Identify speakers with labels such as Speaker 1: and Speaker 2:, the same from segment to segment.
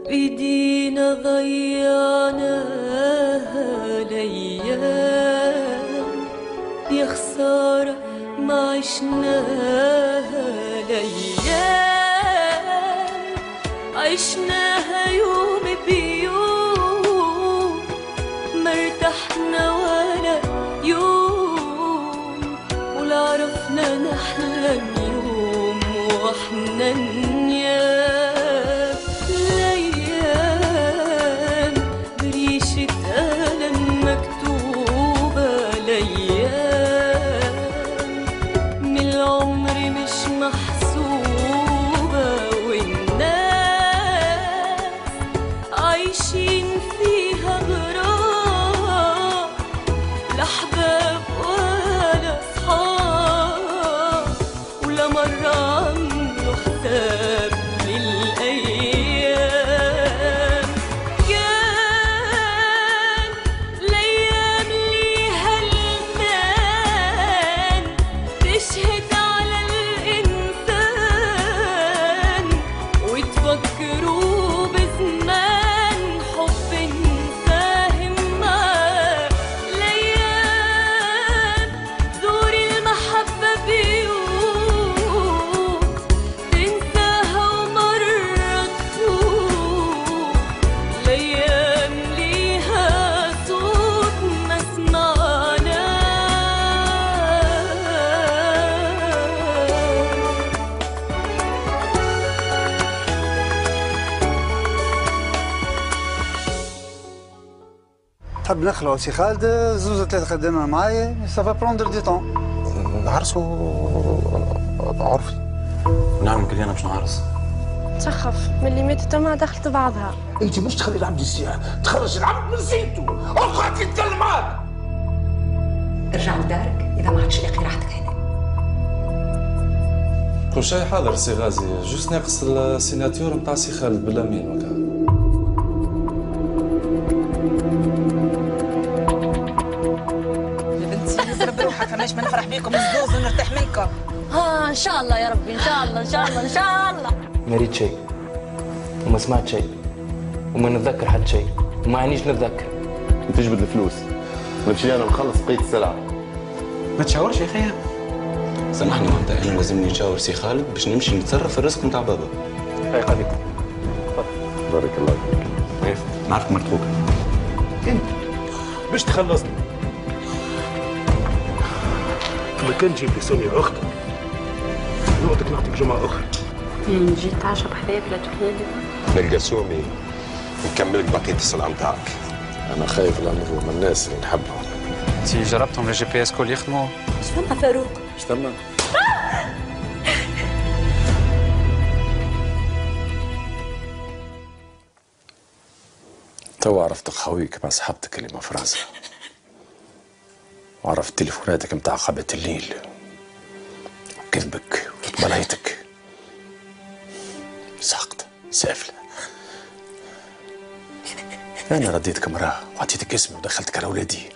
Speaker 1: ايدينا ضيعناها ليام، يا خسارة ما عشناها ليام، عشناها يوم بيوم، ما ارتحنا ولا يوم، ولا عرفنا نحلم يوم واحنا نيام. ليام بريشة قلم مكتوبة، ليام من العمر مش محسوبة، والناس عايشين فيها غرام، لا أحباب ولا أصحاب، ولا مرة عملوا حساب للأيام. كان الأيام ليها المال تشهد على الإنسان، وتفكروا بزمان حب نساهم معاه. الأيام زور المحبة بيوت، تنساها ومرة تفوت. الأيام ليها صوت ما سمعناه.
Speaker 2: تحب نخلعوا سي خالد زوز ثلاث خدامه معايا، سافا بروندر دي طون.
Speaker 3: نعرسوا عرفي. نعم قال لي انا باش نعرس.
Speaker 4: تسخف من اللي ماتت ما دخلت بعضها.
Speaker 5: انت مش تخلي العبد يسيح، تخرج العبد من زيته، اقعد يتكلم معاك.
Speaker 6: ارجع لدارك اذا ما عادش لاقي راحتك هنا.
Speaker 7: كل شيء حاضر سي غازي، جوست ناقص السيناتور نتاع سي خالد بالامين وكا.
Speaker 8: يا بنتي نزل بروحك، ماش ما نفرح بيكم الزوز ونرتاح منكم.
Speaker 9: ها ان شاء الله يا ربي، ان شاء الله ان شاء الله ان شاء الله.
Speaker 10: ما ريت شيء وما سمعت شيء وما نتذكر حد شيء وما عانيش نتذكر.
Speaker 3: تجبد الفلوس نمشي انا نخلص بقيه السلعه.
Speaker 11: ما تشاورش يا خيا.
Speaker 3: سامحني معناتها انا لازمني نشاور سي خالد باش نمشي نتصرف في الرزق نتاع بابا.
Speaker 10: اي قضيك.
Speaker 3: بارك الله فيك. نعرفك مرتبوك.
Speaker 5: انت باش تخلصني ما كان تجيب لي سونيا اختك، نعطيك جمعه اخرى.
Speaker 4: نجي تعشى بحذاك لا تخيلي.
Speaker 3: نلقى سومي نكملك بقيه الصنعه نتاعك. انا خايف لا نظلم من الناس اللي نحبهم.
Speaker 11: انت جربتهم الجي بي اس كل يخدموا؟
Speaker 1: اش فما فاروق؟
Speaker 3: اش ثم؟
Speaker 7: تو عرفت خويك مع صحابتك اللي مفرازة، وعرفت تليفوناتك متاع خبة الليل وكذبك وطبليتك. ساقطة سافلة. أنا رديتك امرأة وعطيتك اسمي ودخلتك على ولادي،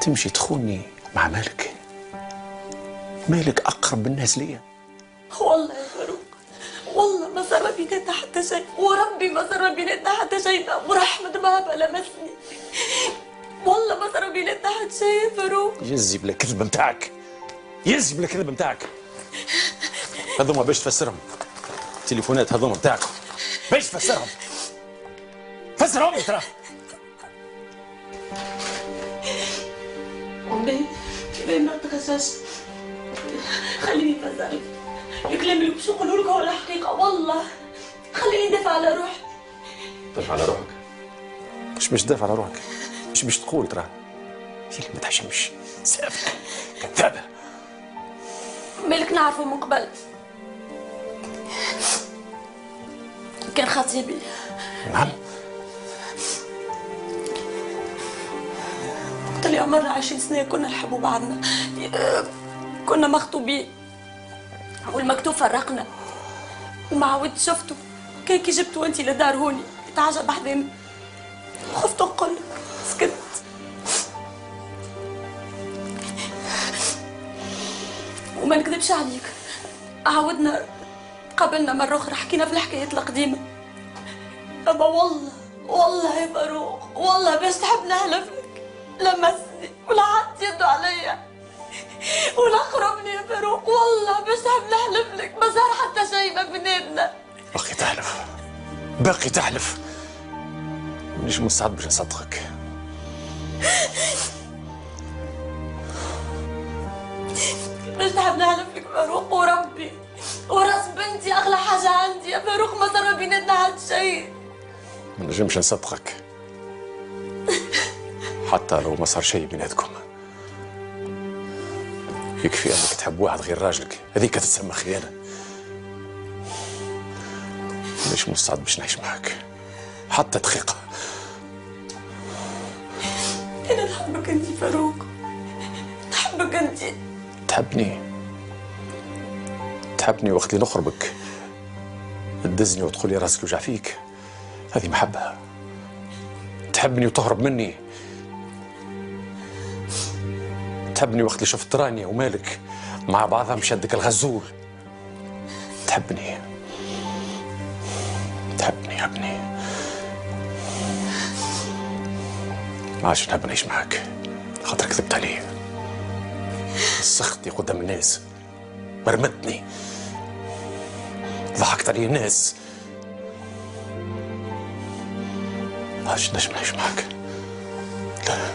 Speaker 7: تمشي تخوني مع مالك. مالك أقرب الناس ليا.
Speaker 1: والله يا فاروق، والله ما صار بيناتنا حتى شيء، وربي ما صار بيناتنا حتى شيء، ورحمة بابا لمسني. والله ما صار بيناتنا حتى شيء يا فاروق.
Speaker 7: يزي بلا كذب متاعك، يزي بلا كذب متاعك. هذوما باش تفسرهم، التليفونات هذوما متاعكم باش تفسرهم. فسرهم ترى.
Speaker 1: باهي ما تغشاش، خليني نفسرك. الكلام اللي باش نقوله لك هو الحقيقة، والله خليني ندافع على روحي.
Speaker 7: دافع على روحك؟ مش باش تدافع على روحك، مش باش تقول ترى. هي اللي ما تحشمش، سافلة كذابة.
Speaker 1: مالك نعرفه من قبل، كان خطيبي.
Speaker 7: نعم.
Speaker 1: قلت لي عمرنا 20 سنة كنا نحبوا بعضنا، كنا مخطوبين، والمكتوب فرقنا، وما عاودت شفته. كي جبته انت لدار هوني تعجب بحذامي، خفت نقول سكت. وما نكذبش عليك، عاودنا قابلنا مرة أخرى حكينا في الحكايات القديمة. أما والله يا فاروق، والله باش تحب نحلف لك لمسني ولا حط يده عليا ولا قربني يا فاروق، والله باش تحب نحلف لك ما صار حتى شيء ما بيناتنا.
Speaker 7: باقي تحلف؟ باقي تحلف؟ مانيش مستعد باش نصدقك.
Speaker 1: باش تحب نحلف لك فاروق وربي وراس بنتي اغلى حاجه عندي يا فاروق، ما صار ما بيناتنا حتى شيء.
Speaker 7: ما نجمش نصدقك حتى لو ما صار شيء بيناتكم. يكفي انك تحب واحد غير راجلك، هذيك تتسمى خيانه. مانيش مستعد باش نعيش معك حتى دقيقه.
Speaker 1: انا نحبك انت فاروق، نحبك انت.
Speaker 7: تحبني وقت اللي نخربك تدزني وتقولي راسك يوجع فيك، هذه محبة. تحبني وتهرب مني، تحبني وقت اللي شفت رانيا ومالك مع بعضها مشدك الغزول. تحبني يا ابني. ما عادش نحب نعيش معاك خاطر كذبت علي، سختني قدام الناس، مرمتني، ضحكت علي الناس. ما عادش نجم نعيش معاك. لا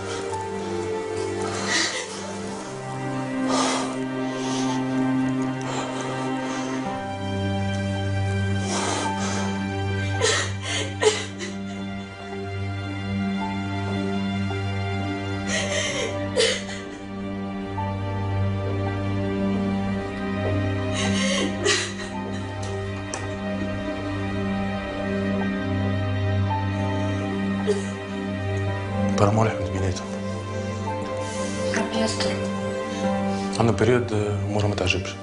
Speaker 7: ترى مالح من بيناتهم.
Speaker 4: ربي يستر.
Speaker 5: عندنا بريود امورها ما تعجبش.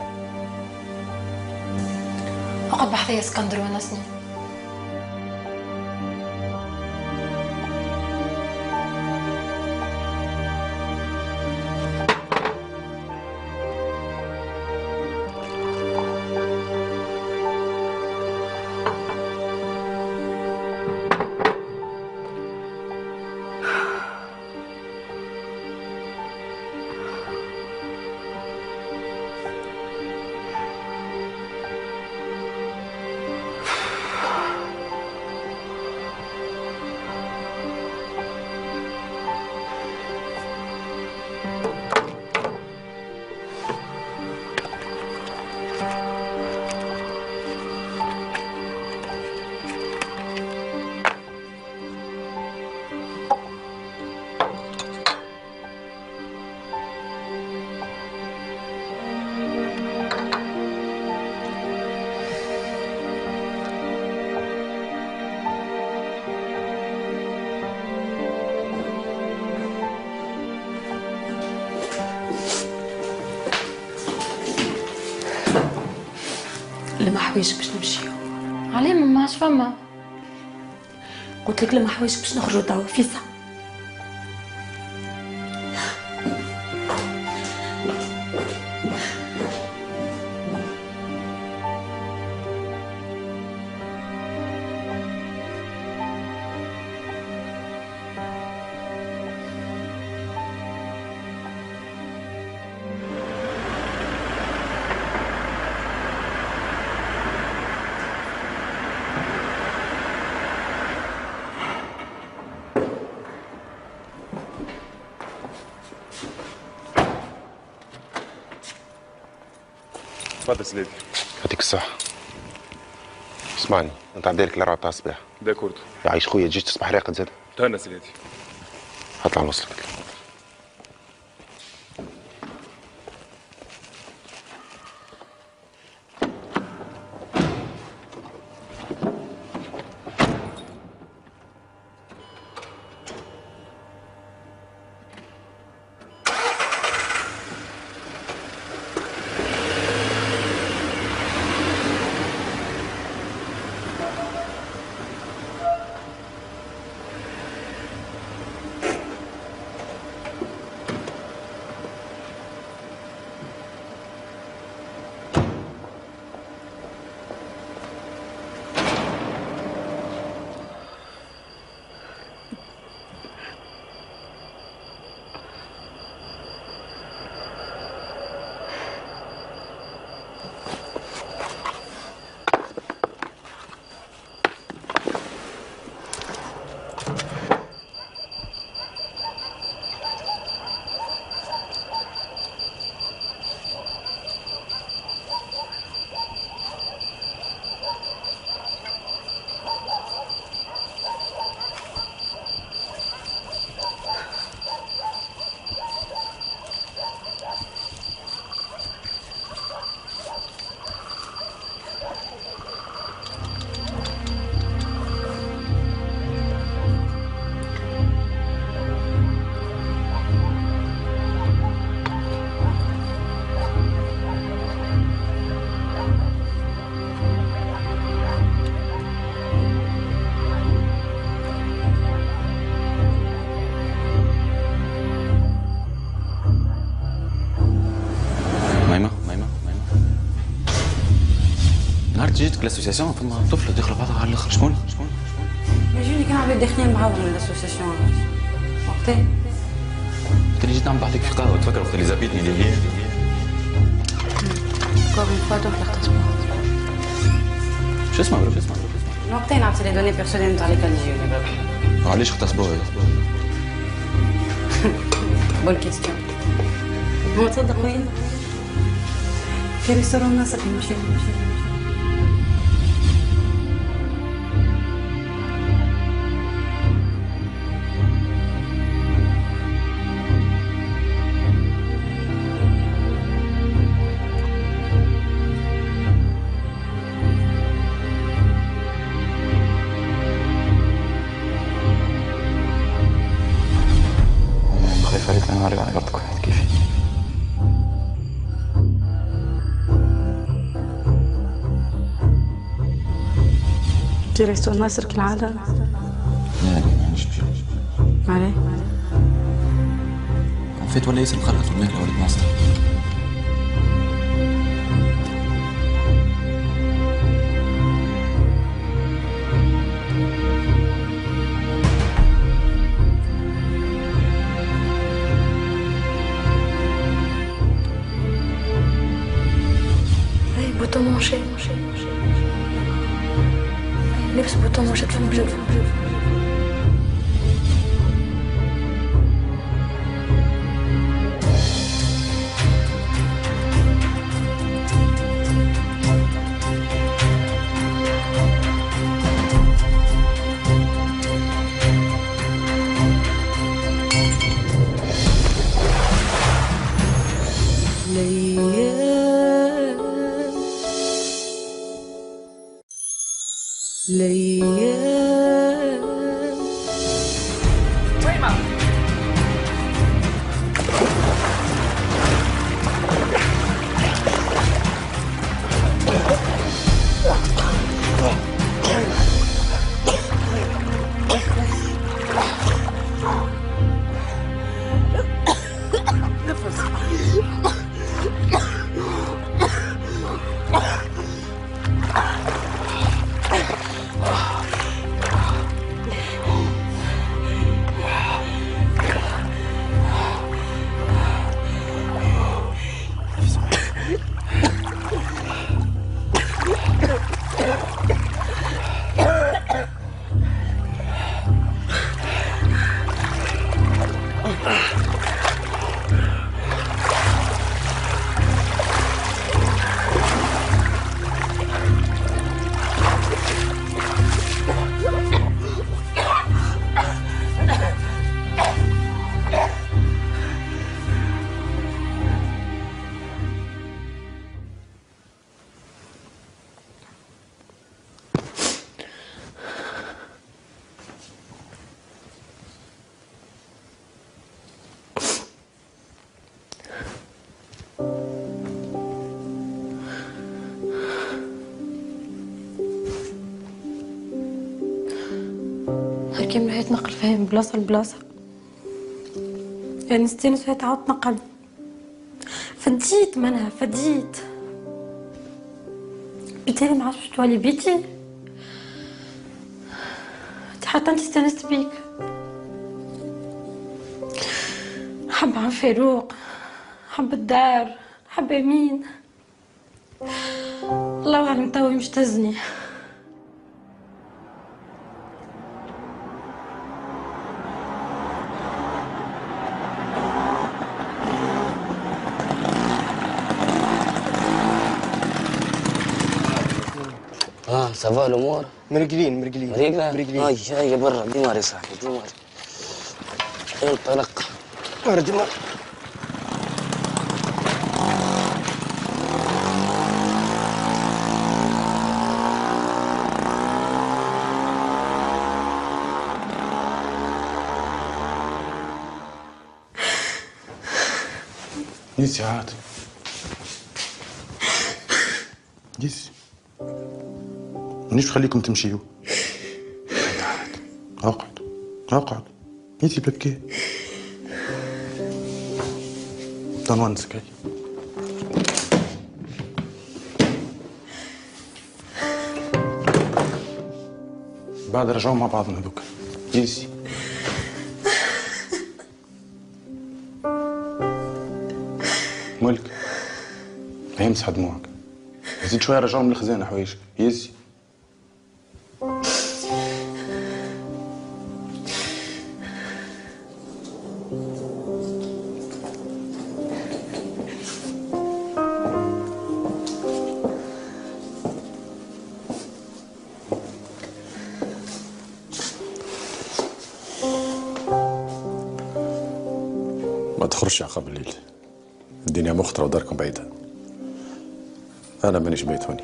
Speaker 4: اقعد بحذايا اسكندر ونسني.
Speaker 1: لما حوايج باش نمشيو.
Speaker 4: عليه ما عادش فما.
Speaker 1: قلت لك لما حوايج باش نخرجوا توا في ساعة.
Speaker 3: تفضل سيدي.
Speaker 12: يعطيك الصحة. اسمعني، انت عندك الاربعة تاع الصباح.
Speaker 3: داكورد.
Speaker 12: يعيش خويا تجيش تصبح راقد زاد.
Speaker 3: تهنى سيدي.
Speaker 12: هطلع نوصلك.
Speaker 11: الاسوسياسيون فما طفله داخله بعضها على الاخر. شكون؟
Speaker 6: يجوني كانوا عباد داخلين معاهم من الاسوسياسيون وقتها.
Speaker 11: انت اللي جيت نعمل بعدك في قهوه تفكر وقت اللي زابيتني اللي هي
Speaker 6: encore une fois تروح لختصمها.
Speaker 11: شو اسمها بربي؟
Speaker 6: وقتها نعطي لي دوني بيرسونيل نتاع لي كاليزيوني بربي.
Speaker 11: علاش اغتصبوها؟
Speaker 6: بون كيستيون. ما تصدق وين؟ في ريستورون ناصر نمشي.
Speaker 11: خايف عليك انا نعرف على قرطك واحد كيفي.
Speaker 6: في ريستورون ناصر كالعادة؟
Speaker 11: لا ما عنديش نمشي.
Speaker 6: عليه؟
Speaker 11: فات ولا ياسر مخلط في الماكله ولد ناصر.
Speaker 4: بوتون مونشي لبس بوتون مونشي في البلو. كيما راهي تنقل فيها من بلاصه لبلاصه، يعني ستين فيها تعاود تنقل. فديت منها فديت بالتالي ما عادش تولي بيتي. حتى انت استانست بيك. حب عن فاروق، حب الدار، حب امين، الله اعلم توا مش تزني.
Speaker 13: سافا الامور؟
Speaker 14: مرقلين
Speaker 13: هاي هاي برا ديمار يا صاحبي ديمار. انطلق
Speaker 14: ارجمار.
Speaker 7: يسي عاد يسي مانيش خليكم تمشيو. اقعد يسي بكي تنونسك. بعد رجعوا مع بعضهم هذوك. يزي ملك امسح دموعك، زيد شويه رجعوا من الخزانه حوايجك. يزي ما تخرجش عقب الليل، الدنيا مخطرة وداركم بعيدة. أنا مانيش بيت هوني،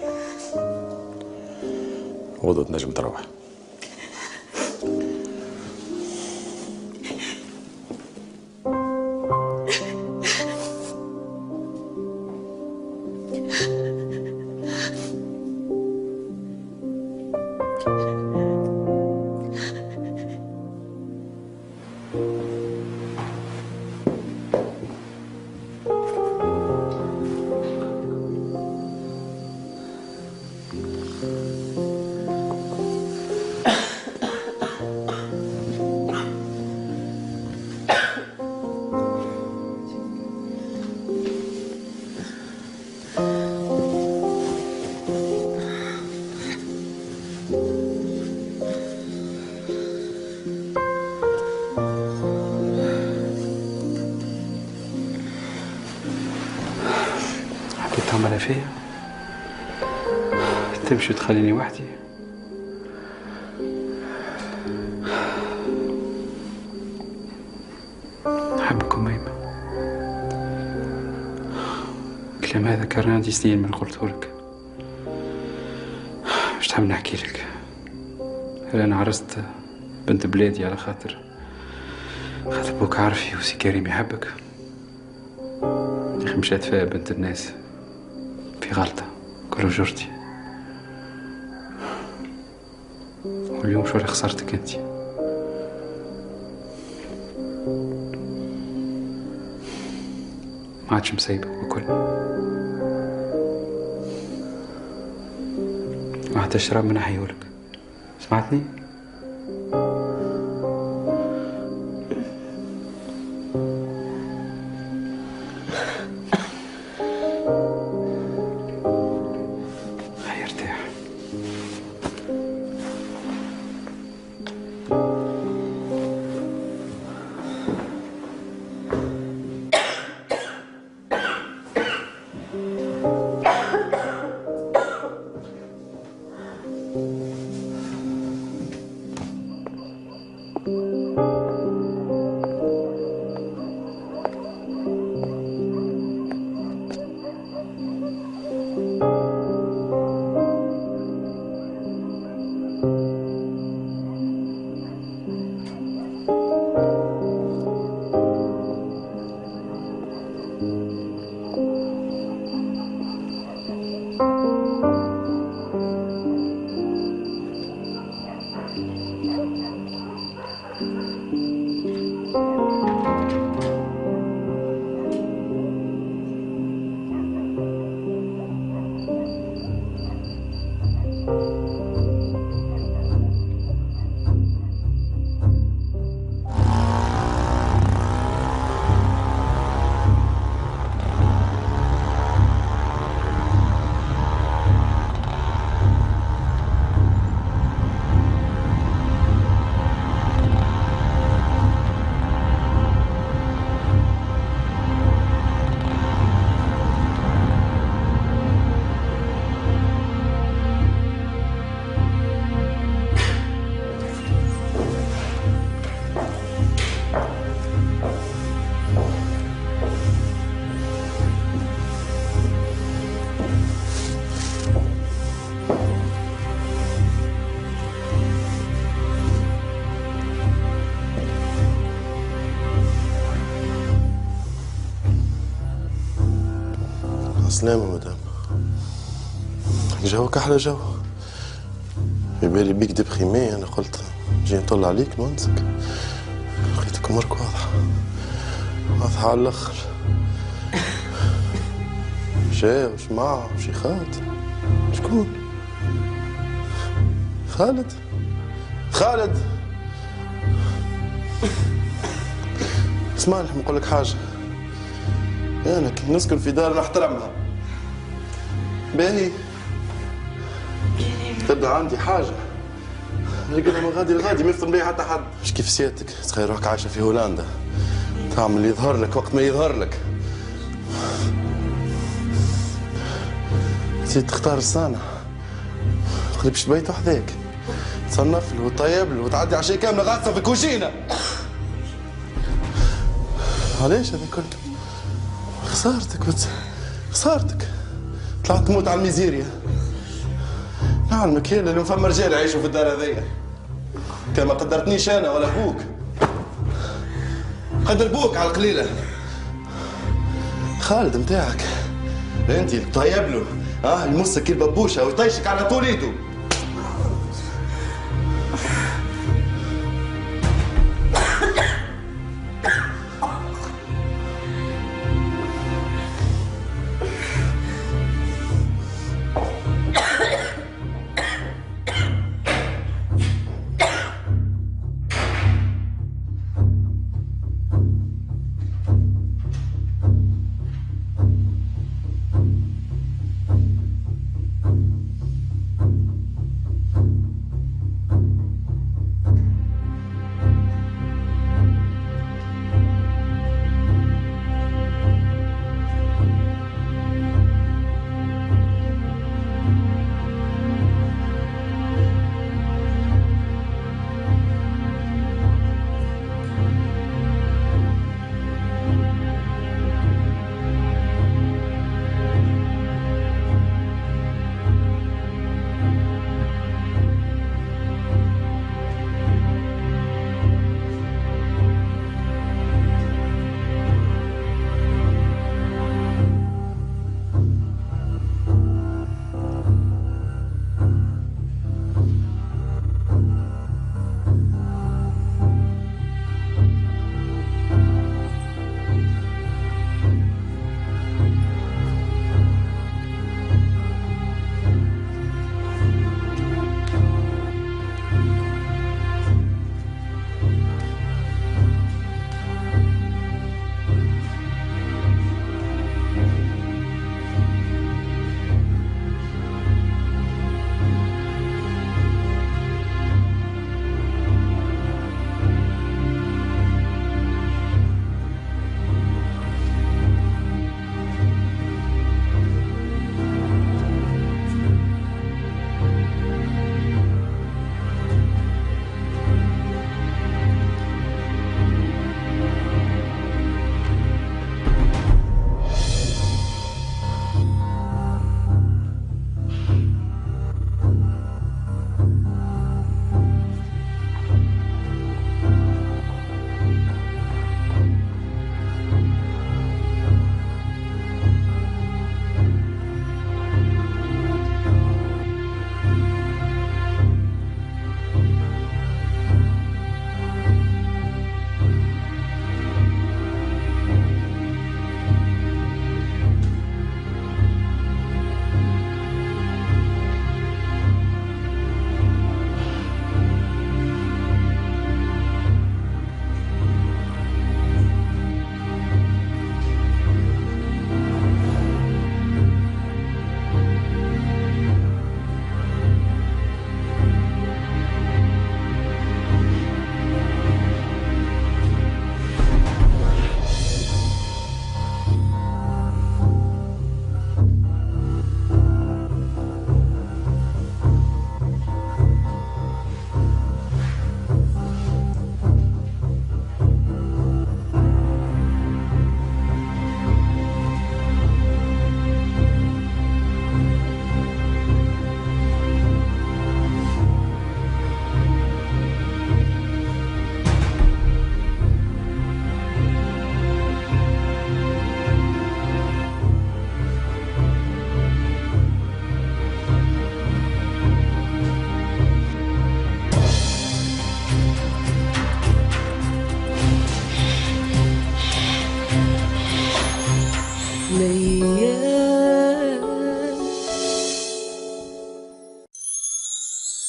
Speaker 7: غدوة تنجم تروح.
Speaker 14: تعملها فيا تمشي وتخليني وحدي. أحبك أميمة. الكلام هذا كان عندي سنين من قلتهولك، مش تحب نحكي لك. هل أنا عرست بنت بلادي على خاطر بوك عارفي وسي كريم يحبك؟ يا أخي مشات فيها بنت الناس في غلطة كل جرتي، واليوم شو اللي خسرتك انت. ما عادش مسيبك بكل، ما هتشرب من حيولك. سمعتني؟
Speaker 15: سلامة مدام. جوك أحلى جو. ببالي بيك ديبريمي، أنا قلت جي نطل عليك نونسك. لقيتك أمورك واضحة، واضحة على الآخر. جا وش معه وش خالد؟ شكون؟ خالد؟ خالد اسمعني نقول لك حاجة. أنا كي نسكن في دار نحترمها باهي تبدا عندي حاجة لكن ما غادي ما يفطن بيا حتى حد. مش كيف سيادتك تخيل روحك عايشة في هولندا تعمل اللي يظهر لك وقت ما يظهر لك. تزيد تختار الصانع تقلبش بيت وحدك تصنف له وتطيب له وتعدي عشية كاملة غاصة في كوشينة. علاش هذا كله؟ خسارتك طلعت تموت على الميزيريا. نعلمك هي اللي فما رجال يعيشوا في الدار هذيا. كان ما قدرتنيش انا ولا ابوك قدر بوك على القليله. خالد نتاعك انت اللي طيب له يمسك الببوشه ويطيشك على طول ايده.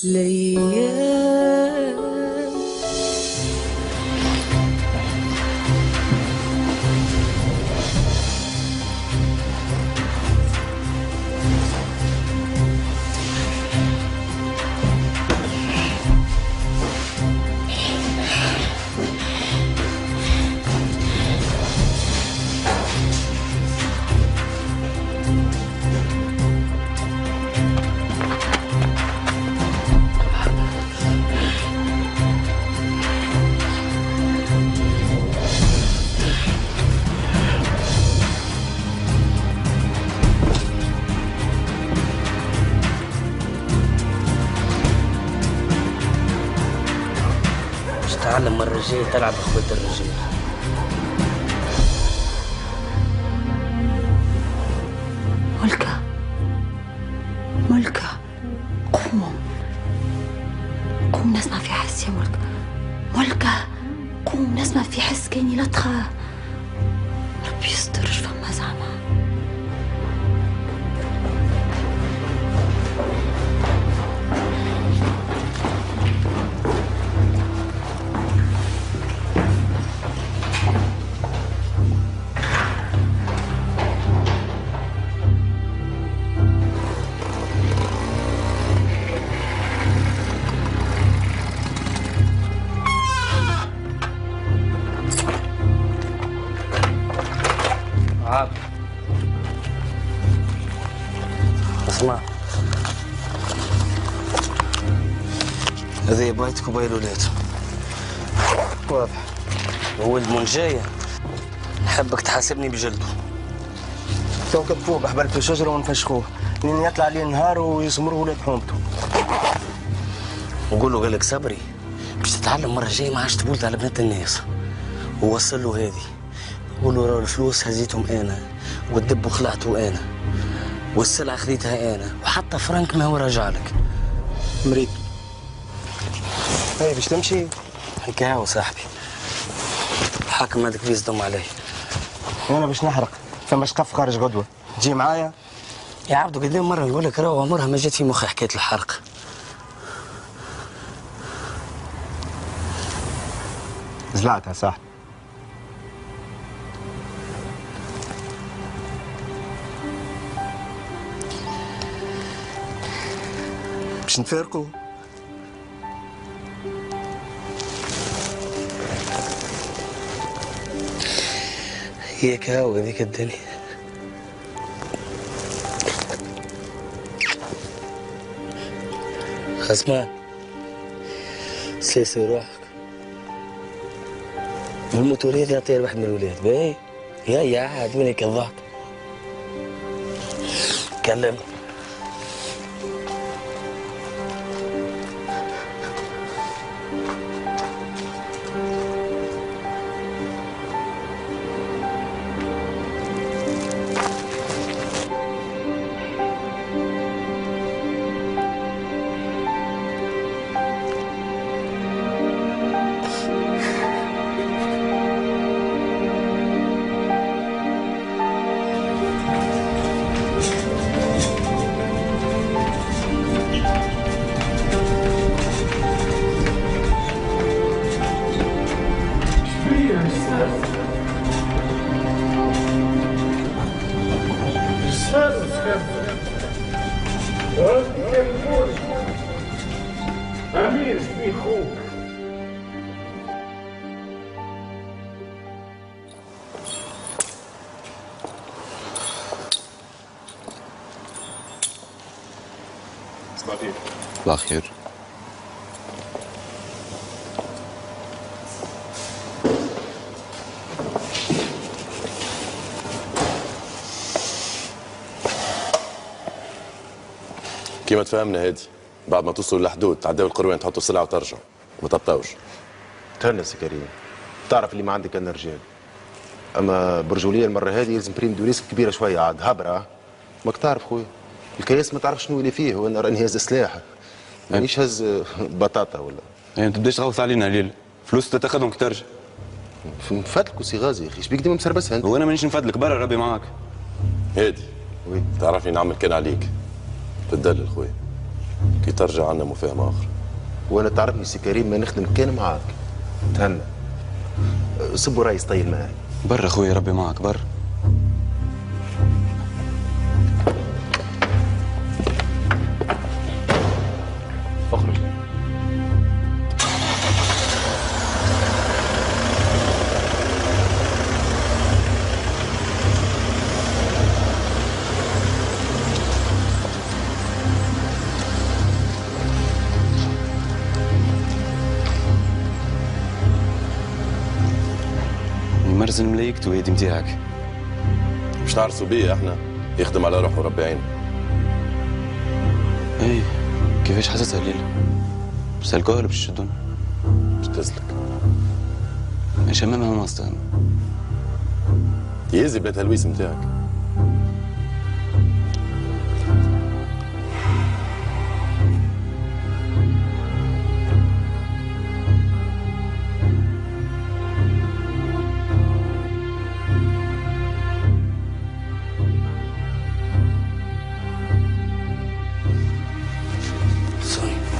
Speaker 16: ليالي
Speaker 13: تتعلم مرة الجاية تلعب اخوات الرجال.
Speaker 1: ملكة ملكة قوم نسمع في حس يا ملكة. ملكة قوم نسمع في حس كاني لا تخاف. ربي يستر فما زعما.
Speaker 13: اسمع، هذه بيتك وباقي الولاد واضح. وولد منجاية نحبك تحاسبني بجلده. تو كتفوه بحبلت في شجرة ونفشخوه لين يطلع عليه النهار ويسمروا ولاد حومته. نقول له قال لك صبري باش تتعلم مرة جاية ما عادش تبولد على بنات الناس. ووصل له هذه، قول له راه الفلوس هزيتهم انا والدب خلعته انا والسلعة خذيتها انا وحتى فرنك ما هو راجع لك. مريض هاي باش تمشي هيك هاو صاحبي. الحاكم هذاك بيصدم علي. انا باش نحرق فما شقف خارج غدوه تجي معايا يا عبدو. قدام مره نقول لك راهو عمرها ما جات في مخي حكايه الحرق.
Speaker 16: زلعتها صاحبي.
Speaker 13: باش نفارقوا. هيك هاو هذيك الدنيا. خصمان سلسل روحك والموتوريات يعطيها لواحد من الولاد. باهي يا عاد وين هيك الضغط. كلم
Speaker 5: أمير في خوك.
Speaker 3: صباح الخير.
Speaker 11: صباح الخير.
Speaker 3: كيما تفهمنا هادي بعد ما توصلوا للحدود تعداو القروان تحطوا السلعه وترجعوا ما تبطاوش.
Speaker 12: تهنس يا كريم، تعرف اللي ما عندك انا رجال، اما برجوليه المره هذه يلزم بريم دو ريسك كبيره شويه عاد هبره. ماك تعرف خويا الكياس ما تعرف شنو اللي فيه، وانا راني هاز سلاح مانيش هاز بطاطا ولا.
Speaker 11: ما تبداش تغوص علينا ليل، فلوس تتاخذهم ترجع.
Speaker 12: نفدلك وسي غازي يا اخي، شبيك ديما مسربسها انت؟
Speaker 11: وانا مانيش نفدلك، برا ربي معاك.
Speaker 3: هادي تعرفني نعمل كان عليك تدلل خويا كي ترجع عنا مفاهمة آخر.
Speaker 12: وانا تعرفني سي كريم ما نخدم كان معاك. تهنى صبوا رايس طيل معاي.
Speaker 11: برا خويا ربي معاك برا.
Speaker 12: اخرج.
Speaker 11: مرزن ملايكته هيدي متاعك.
Speaker 3: مش تعرسوا بيه احنا، يخدم على روحه وربي عينه.
Speaker 11: ايه كيفاش حاسسها الليلة؟ بسالكوها ولا باش تشدونا؟
Speaker 3: باش غزلك.
Speaker 11: شمامها مصدر
Speaker 3: يهزي بلا تلويس نتاعك.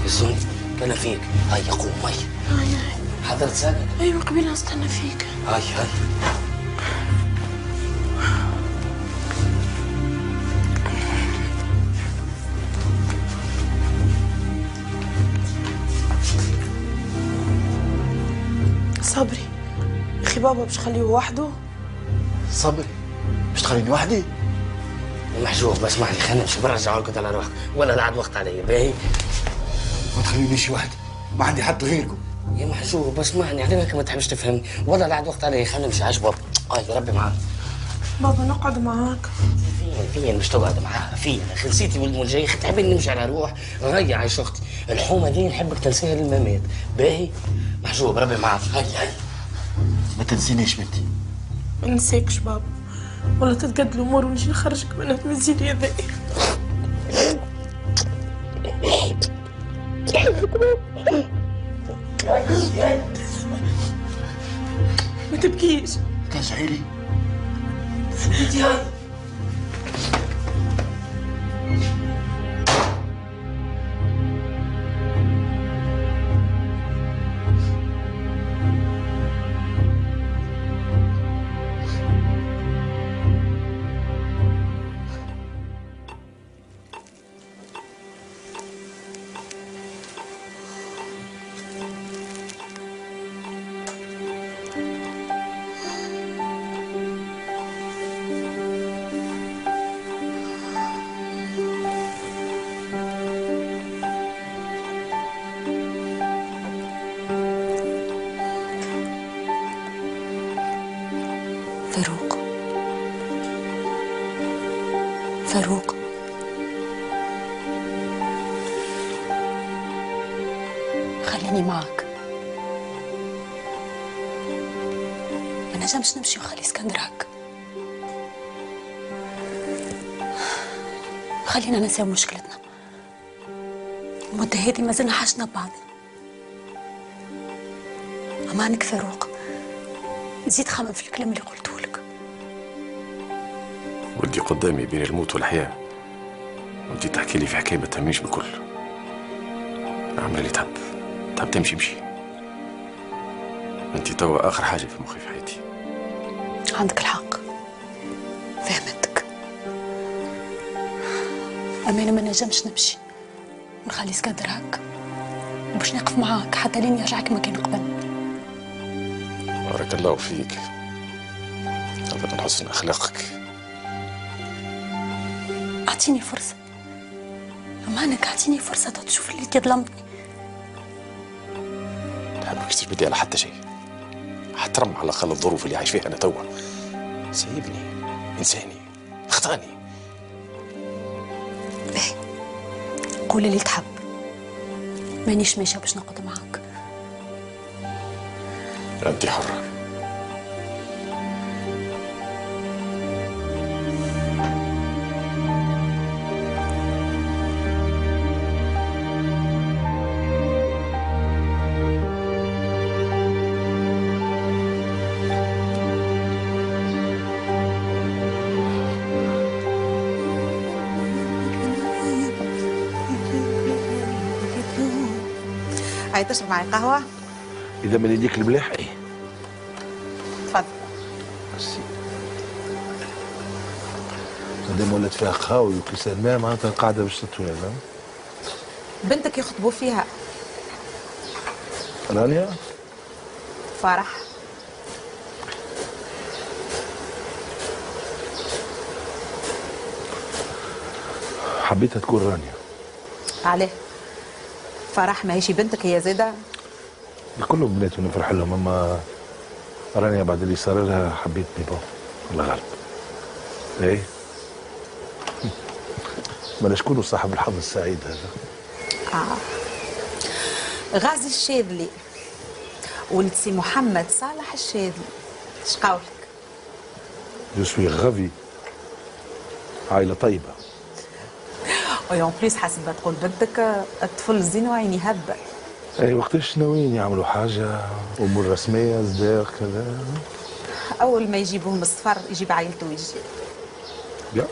Speaker 13: سوني انا فيك. هيا قوم هيا. حضرت ساكت؟
Speaker 4: ايوه قبيله استنى فيك.
Speaker 13: هاي
Speaker 4: صبري اخي بابا باش خليه وحده.
Speaker 13: صبري باش تخليني وحدي؟ محجوب بسمعني خلينا نمشي برجع لكم على روحك ولا لا عاد وقت علي باهي.
Speaker 17: ما تخلينيش وحدي ما عندي حد غيركم.
Speaker 13: يا محجوب بسمعني عليك ما تحبش تفهمني ولا لا عاد وقت علي خلينا نمشي عاش بابا. يا ربي معاك.
Speaker 4: بابا نقعد معاك.
Speaker 13: فين مش تقعد معاها فين؟ اخي نسيتي من الجاي تحبين نمشي على روح ريا عايش اختي الحومه دي نحبك تنسيها للممات باهي. محجوب ربي معاك. هيا
Speaker 17: ما تنسينيش بنتي.
Speaker 4: ما ننساكش بابا ولا تتقد الامور ونجي نخرجك من المنزل هذا. ما تبكيش.
Speaker 17: تزعلي
Speaker 4: بنتي هاي.
Speaker 1: فاروق خليني معك. ما نجمش نمشي وخلي اسكندرك. خلينا ننسى مشكلتنا. المدة هذه ما زلنا حاجتنا ببعض. أمانك فاروق زيد خمم في الكلام اللي قلته لك.
Speaker 5: ولدي قدامي بين الموت والحياة، وانت تحكي لي في حكاية ما تهمنيش بكل. عملي تعب تمشي مشي. انت توا آخر حاجة في مخي في حياتي.
Speaker 1: عندك الحق، فهمتك. أما أنا ما نجمش نمشي ونخلي اسكندر هاك، وباش نقف معاك حتى لين يرجع كما كان قبل.
Speaker 5: بارك الله فيك، هذا من حسن أخلاقك.
Speaker 1: أعطيني فرصة، أمانك أعطيني فرصة تشوف اللي تظلمتني.
Speaker 5: لا ماكش تجبدي على حتى شيء، احترم على الأقل الظروف اللي عايش فيها أنا توا. سيبني إنساني، اخطاني.
Speaker 1: باهي قول اللي تحب، مانيش ماشية باش نقعد معاك.
Speaker 5: أنت حرة.
Speaker 8: هاي تشرب معي قهوة؟
Speaker 12: إذا من يديك المليح إيه.
Speaker 8: تفضل.
Speaker 12: ميرسي. مادام ولات فيها قهاوي وكيسان ماء معناتها قاعدة باش تتولد.
Speaker 8: بنتك يخطبوا فيها.
Speaker 12: رانيا؟
Speaker 8: فرح.
Speaker 12: حبيتها تكون رانيا.
Speaker 8: عليه؟ فرح ماهيش بنتك هي زاده؟
Speaker 12: كلهم بنات ونفرح لهم، اما رانيا بعد اللي صار لها حبيتني بابا الله غالب. ايه ما شكون صاحب الحظ السعيد هذا؟
Speaker 8: غازي الشاذلي ولد سي محمد صالح الشاذلي. اش قولك؟
Speaker 18: جو سوي غافي. عائله طيبه.
Speaker 8: وي اون بليس حسب ما تقول بدك الطفل زين وعيني هبه.
Speaker 18: اي وقتاش ناويين يعملوا حاجه امور رسميه صداق كذا؟
Speaker 8: اول ما يجيبوهم الصفر يجيب عائلته ويجي.
Speaker 18: يا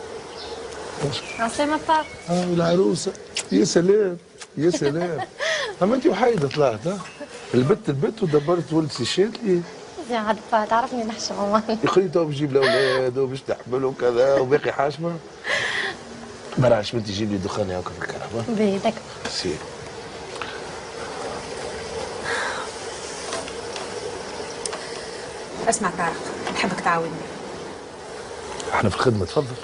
Speaker 4: عسلامة بابا.
Speaker 18: العروسه يا سلام يا سلام. اما انت وحيده طلعت ها؟ البت ودبرت ولد سي شادلي.
Speaker 4: يا عاد بابا تعرفني نحشم عمان.
Speaker 18: يا خويا تو باش تجيب الاولاد وباش تحمل وكذا وباقي حاشمه. ما راحش بنتي جيب لي دخان هكا في الكهرباء.
Speaker 4: بيدك.
Speaker 18: سير.
Speaker 8: اسمع طارق، نحبك تعاوني.
Speaker 18: احنا في الخدمه تفضل.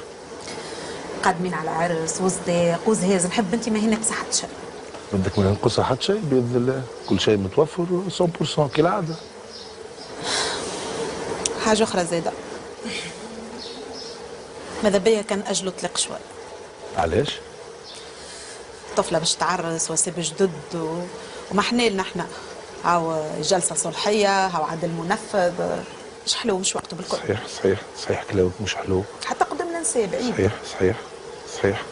Speaker 8: قادمين على عرس وصداق وزهاز، نحب بنتي ما يهنقص حتى شيء.
Speaker 18: بدك ما ينقص حتى شيء باذن الله، كل شيء متوفر 100% كالعاده.
Speaker 8: حاجه اخرى زاده، ماذا بيا كان اجله طلق شوي.
Speaker 18: علاش؟
Speaker 8: طفله باش تعرس وسب جدد وما حنالنا احنا، هاو جلسه صلحيه، هاو عدل منفذ، مش حلو، مش وقته بالكل.
Speaker 18: صحيح كلامك مش حلو.
Speaker 8: حتى قدام النساء بعيد.
Speaker 18: صحيح.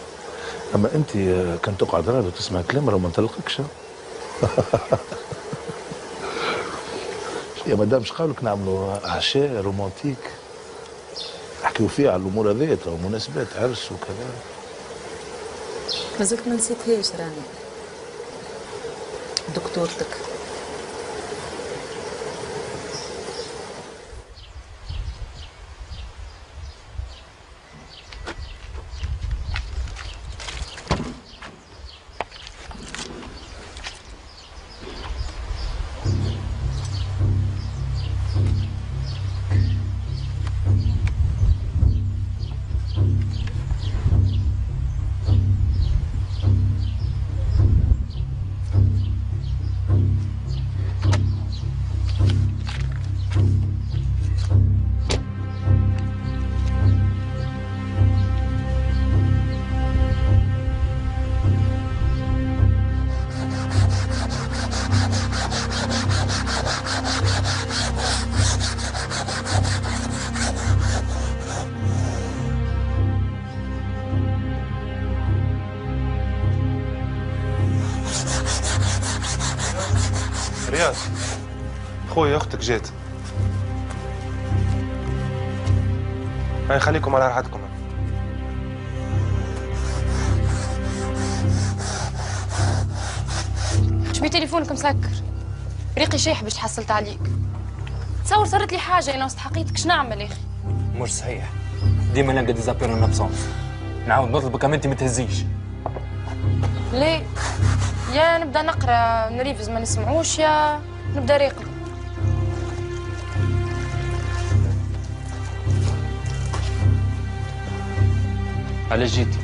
Speaker 18: اما انت كان تقعد راه وتسمع كلام راه ما نطلقكش. يا مدام اش قالوا لك نعملوا عشاء رومانتيك نحكيو فيه على الامور هذيا، مناسبات عرس وكذا.
Speaker 8: مازلت ما نسيتهاش راني دكتورتك.
Speaker 19: رياض خويا اختك جات. هاي خليكم على راحتكم.
Speaker 20: شبي تليفونك مسكر؟ ريقي شايح باش تحصلت عليك. تصور صارت لي حاجه انا واستحقيتك، شنو نعمل يا اخي؟
Speaker 10: مش صحيح، ديما نلقى ديزابير ان ابسونس. نعاود نطلبك اما انت ما تهزيش.
Speaker 20: ليه؟ يا نبدا نقرا نريفز ما نسمعوش، يا نبدا راقد.
Speaker 10: علاش جيتي؟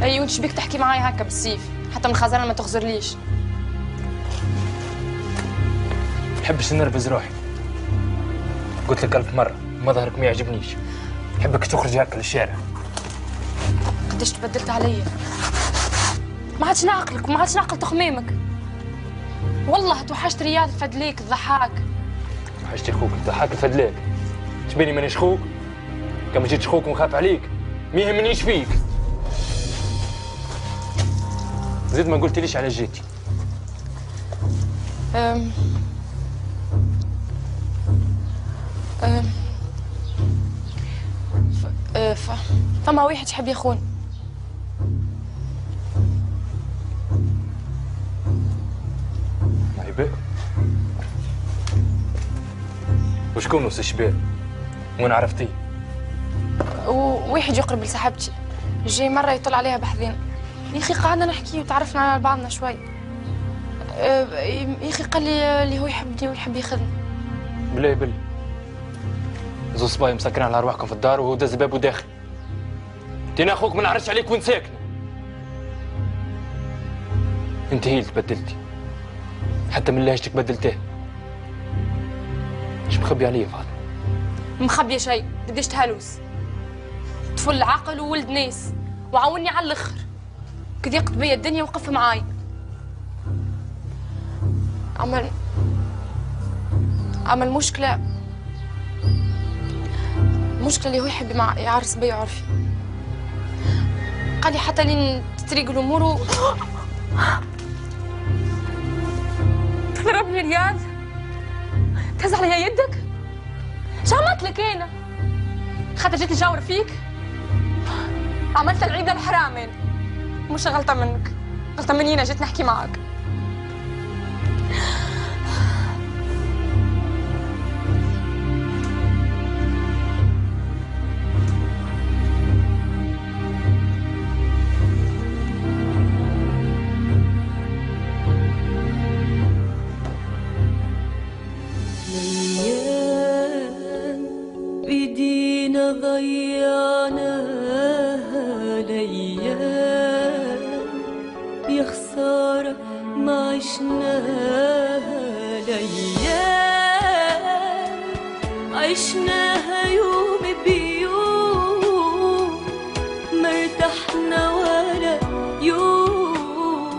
Speaker 20: اي وانت شبيك تحكي معايا هكا بالسيف؟ حتى من خزانه ما تخزرليش.
Speaker 10: نحبش نرفز روحي، قلت لك 1000 مرة مظهرك ما يعجبنيش، نحبك تخرج هكا للشارع.
Speaker 20: قداش تبدلت عليا، ما عادش نعقلك وما عادش نعقل تخميمك. والله توحشت رياض الفدليك الضحاك.
Speaker 10: توحشتي خوك الضحاك الفدلاك، تبيني مانيش خوك؟ كان ما جيتش خوك ونخاف عليك ما يهمنيش فيك. زيد ما قلتليش على جيتي.
Speaker 20: فما واحد يحب يخون.
Speaker 10: عيباء. وشكون سي شباب؟ وين عرفتيه؟
Speaker 20: وواحد يقرب لصاحبتي، جاي مرة يطل عليها بحذين. يا اخي قعدنا نحكي وتعرفنا على بعضنا شوي. يا اخي قال لي اللي هو يحبني ويحب ياخذني.
Speaker 10: بلي زوز صبايا مسكرين على ارواحكم في الدار وهو داز الباب وداخل. انت اخوك ما نعرفش عليك وين ساكنه. انت هي اللي تبدلتي، حتى من لهجتك بدلتها. ايش مخبي عليا فاطمه؟
Speaker 20: مخبيه شيء، قديش تهلوس. طفل عاقل وولد ناس، وعاوني على الاخر. كي ضيقت بيا الدنيا وقف معاي. عمل مشكلة اللي هو يحب يعرس بي عرفي. قال لي حتى لين تطريق الأمور تضربني رياض، تهز عليا يدك. شو عملت لك أنا؟ خاطر جيت نجاور فيك؟ عملت العيد الحرام أنا، مش غلطة منك، غلطة مني أنا جيت نحكي معك.
Speaker 1: بدينا ضيعناها ليال، يا خسارة ما عشناها ليال، عشناها يوم بيوم، ما ارتحنا ولا يوم،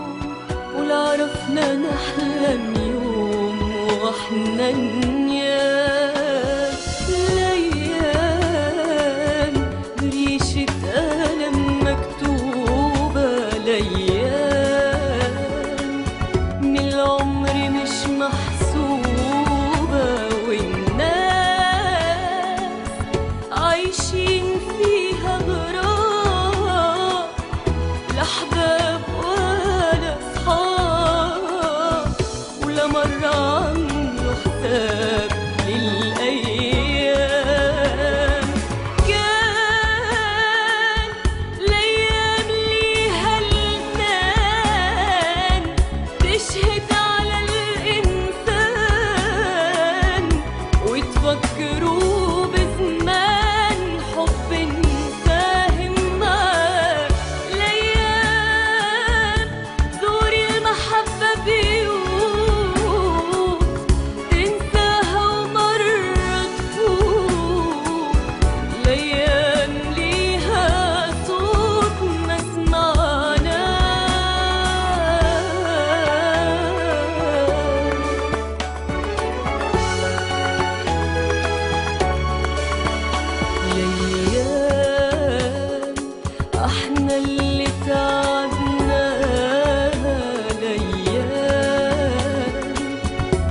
Speaker 1: ولا عرفنا نحلم يوم واحنا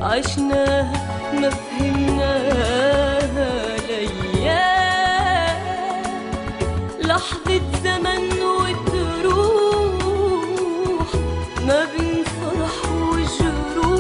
Speaker 1: عشناها ما فهمناها ليال، لحظة زمن وتروح ما بين فرح وجروح.